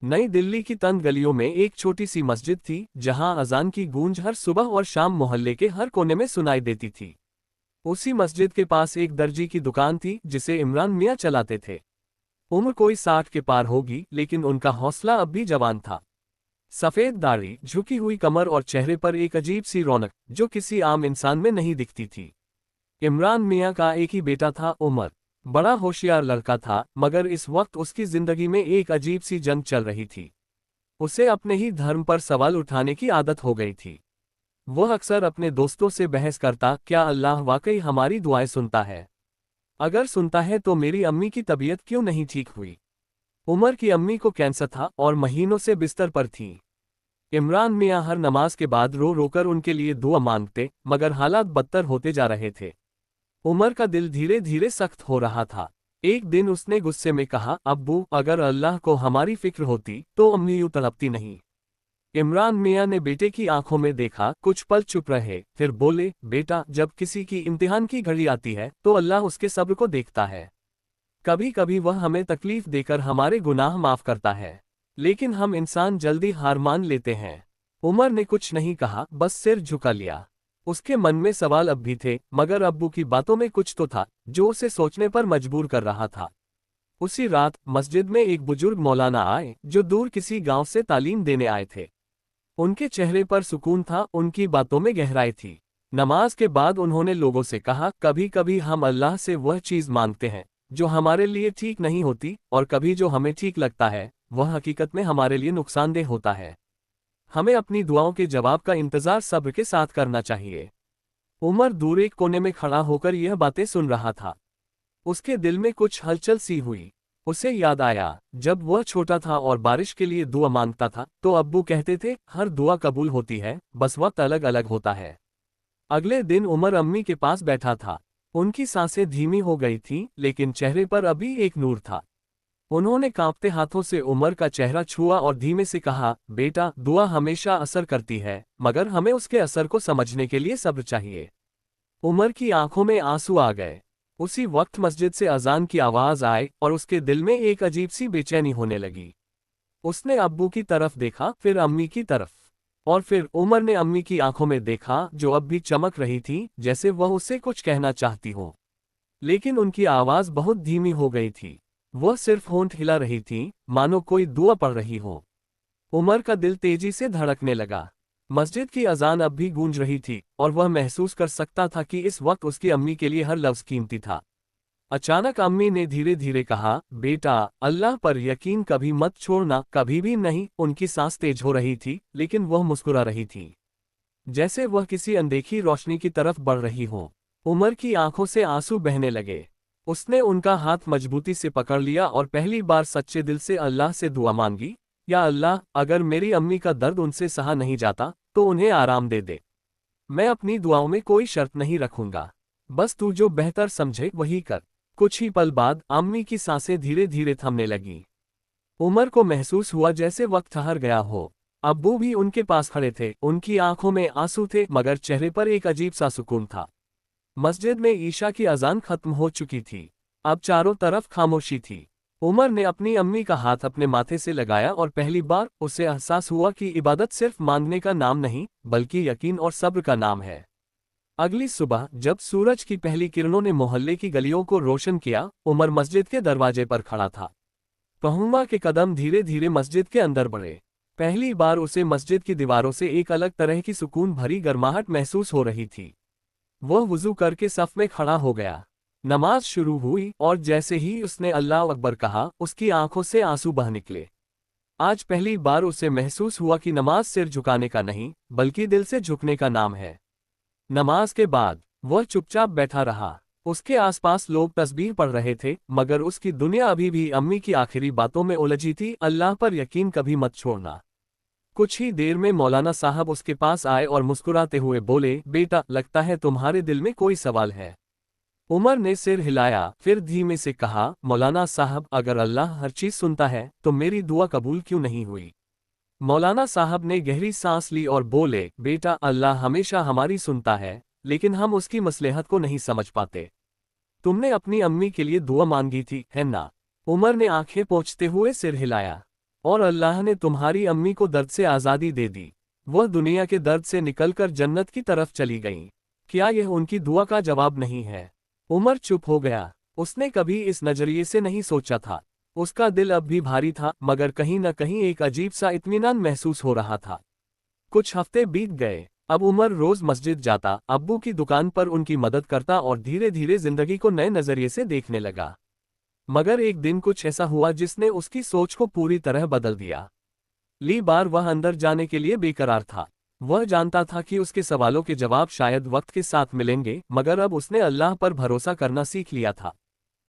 नई दिल्ली की तंग गलियों में एक छोटी सी मस्जिद थी जहां अजान की गूंज हर सुबह और शाम मोहल्ले के हर कोने में सुनाई देती थी। उसी मस्जिद के पास एक दर्जी की दुकान थी जिसे इमरान मियां चलाते थे। उम्र कोई 60 के पार होगी, लेकिन उनका हौसला अब भी जवान था। सफेद दाढ़ी, झुकी हुई कमर और चेहरे पर एक अजीब सी रौनक जो किसी आम इंसान में नहीं दिखती थी। इमरान मियां का एक ही बेटा था, उमर। बड़ा होशियार लड़का था, मगर इस वक्त उसकी जिंदगी में एक अजीब सी जंग चल रही थी। उसे अपने ही धर्म पर सवाल उठाने की आदत हो गई थी। वह अक्सर अपने दोस्तों से बहस करता, क्या अल्लाह वाकई हमारी दुआएं सुनता है? अगर सुनता है तो मेरी अम्मी की तबीयत क्यों नहीं ठीक हुई? उमर की अम्मी को कैंसर था और महीनों से बिस्तर पर थीं। इमरान मियां हर नमाज के बाद रो रोकर उनके लिए दुआ मांगते, मगर हालात बदतर होते जा रहे थे। उमर का दिल धीरे धीरे सख्त हो रहा था। एक दिन उसने गुस्से में कहा, अब्बू, अगर अल्लाह को हमारी फिक्र होती तो अम्मी यूं तड़पती नहीं। इमरान मियां ने बेटे की आंखों में देखा, कुछ पल चुप रहे, फिर बोले, बेटा, जब किसी की इम्तिहान की घड़ी आती है तो अल्लाह उसके सब्र को देखता है। कभी कभी वह हमें तकलीफ देकर हमारे गुनाह माफ करता है, लेकिन हम इंसान जल्दी हार मान लेते हैं। उमर ने कुछ नहीं कहा, बस सिर झुका लिया। उसके मन में सवाल अब भी थे, मगर अब्बू की बातों में कुछ तो था जो उसे सोचने पर मजबूर कर रहा था। उसी रात मस्जिद में एक बुजुर्ग मौलाना आए जो दूर किसी गांव से तालीम देने आए थे। उनके चेहरे पर सुकून था, उनकी बातों में गहराई थी। नमाज के बाद उन्होंने लोगों से कहा, कभी कभी हम अल्लाह से वह चीज मांगते हैं जो हमारे लिए ठीक नहीं होती, और कभी जो हमें ठीक लगता है वह हकीकत में हमारे लिए नुकसानदेह होता है। हमें अपनी दुआओं के जवाब का इंतजार सब्र के साथ करना चाहिए। उमर दूर एक कोने में खड़ा होकर यह बातें सुन रहा था। उसके दिल में कुछ हलचल सी हुई। उसे याद आया, जब वह छोटा था और बारिश के लिए दुआ मांगता था तो अब्बू कहते थे, हर दुआ कबूल होती है, बस वक्त अलग अलग होता है। अगले दिन उमर अम्मी के पास बैठा था। उनकी सांसें धीमी हो गई थीं, लेकिन चेहरे पर अभी एक नूर था। उन्होंने कांपते हाथों से उमर का चेहरा छुआ और धीमे से कहा, बेटा, दुआ हमेशा असर करती है, मगर हमें उसके असर को समझने के लिए सब्र चाहिए। उमर की आंखों में आंसू आ गए। उसी वक्त मस्जिद से अजान की आवाज आई और उसके दिल में एक अजीब सी बेचैनी होने लगी। उसने अब्बू की तरफ देखा, फिर अम्मी की तरफ, और फिर उमर ने अम्मी की आंखों में देखा जो अब भी चमक रही थी, जैसे वह उससे कुछ कहना चाहती हो। लेकिन उनकी आवाज बहुत धीमी हो गई थी। वह सिर्फ होंठ हिला रही थी, मानो कोई दुआ पढ़ रही हो। उमर का दिल तेजी से धड़कने लगा। मस्जिद की अजान अब भी गूंज रही थी और वह महसूस कर सकता था कि इस वक्त उसकी अम्मी के लिए हर लफ्ज कीमती था। अचानक अम्मी ने धीरे धीरे कहा, बेटा, अल्लाह पर यकीन कभी मत छोड़ना, कभी भी नहीं। उनकी सांस तेज हो रही थी, लेकिन वह मुस्कुरा रही थी, जैसे वह किसी अनदेखी रोशनी की तरफ बढ़ रही हो। उमर की आंखों से आंसू बहने लगे। उसने उनका हाथ मजबूती से पकड़ लिया और पहली बार सच्चे दिल से अल्लाह से दुआ मांगी, या अल्लाह, अगर मेरी अम्मी का दर्द उनसे सहा नहीं जाता तो उन्हें आराम दे दे। मैं अपनी दुआओं में कोई शर्त नहीं रखूंगा, बस तू जो बेहतर समझे वही कर। कुछ ही पल बाद अम्मी की सांसें धीरे धीरे थमने लगीं। उमर को महसूस हुआ जैसे वक्त ठहर गया हो। अब्बू भी उनके पास खड़े थे, उनकी आंखों में आंसू थे, मगर चेहरे पर एक अजीब सा सुकून था। मस्जिद में ईशा की अजान खत्म हो चुकी थी। अब चारों तरफ खामोशी थी। उमर ने अपनी अम्मी का हाथ अपने माथे से लगाया और पहली बार उसे एहसास हुआ कि इबादत सिर्फ मांगने का नाम नहीं, बल्कि यकीन और सब्र का नाम है। अगली सुबह जब सूरज की पहली किरणों ने मोहल्ले की गलियों को रोशन किया, उमर मस्जिद के दरवाजे पर खड़ा था। पहुंमा के कदम धीरे धीरे मस्जिद के अंदर बढ़े। पहली बार उसे मस्जिद की दीवारों से एक अलग तरह की सुकून भरी गर्माहट महसूस हो रही थी। वह वुजू करके सफ में खड़ा हो गया। नमाज शुरू हुई और जैसे ही उसने अल्लाह अकबर कहा, उसकी आंखों से आंसू बह निकले। आज पहली बार उसे महसूस हुआ कि नमाज सिर झुकाने का नहीं, बल्कि दिल से झुकने का नाम है। नमाज के बाद वह चुपचाप बैठा रहा। उसके आसपास लोग तस्बीह पढ़ रहे थे, मगर उसकी दुनिया अभी भी अम्मी की आखिरी बातों में उलझी थी, अल्लाह पर यकीन कभी मत छोड़ना। कुछ ही देर में मौलाना साहब उसके पास आए और मुस्कुराते हुए बोले, बेटा, लगता है तुम्हारे दिल में कोई सवाल है। उमर ने सिर हिलाया, फिर धीमे से कहा, मौलाना साहब, अगर अल्लाह हर चीज सुनता है तो मेरी दुआ कबूल क्यों नहीं हुई? मौलाना साहब ने गहरी सांस ली और बोले, बेटा, अल्लाह हमेशा हमारी सुनता है, लेकिन हम उसकी मसलहत को नहीं समझ पाते। तुमने अपनी अम्मी के लिए दुआ मांगी थी, है ना? उमर ने आंखें पोंछते हुए सिर हिलाया। और अल्लाह ने तुम्हारी अम्मी को दर्द से आज़ादी दे दी। वह दुनिया के दर्द से निकलकर जन्नत की तरफ चली गईं। क्या यह उनकी दुआ का जवाब नहीं है? उमर चुप हो गया। उसने कभी इस नजरिए से नहीं सोचा था। उसका दिल अब भी भारी था, मगर कहीं न कहीं एक अजीब सा इत्मीनान महसूस हो रहा था। कुछ हफ्ते बीत गए। अब उमर रोज मस्जिद जाता, अब्बू की दुकान पर उनकी मदद करता और धीरे धीरे जिंदगी को नए नजरिए से देखने लगा। मगर एक दिन कुछ ऐसा हुआ जिसने उसकी सोच को पूरी तरह बदल दिया। ली बार वह अंदर जाने के लिए बेकरार था। वह जानता था कि उसके सवालों के जवाब शायद वक्त के साथ मिलेंगे, मगर अब उसने अल्लाह पर भरोसा करना सीख लिया था।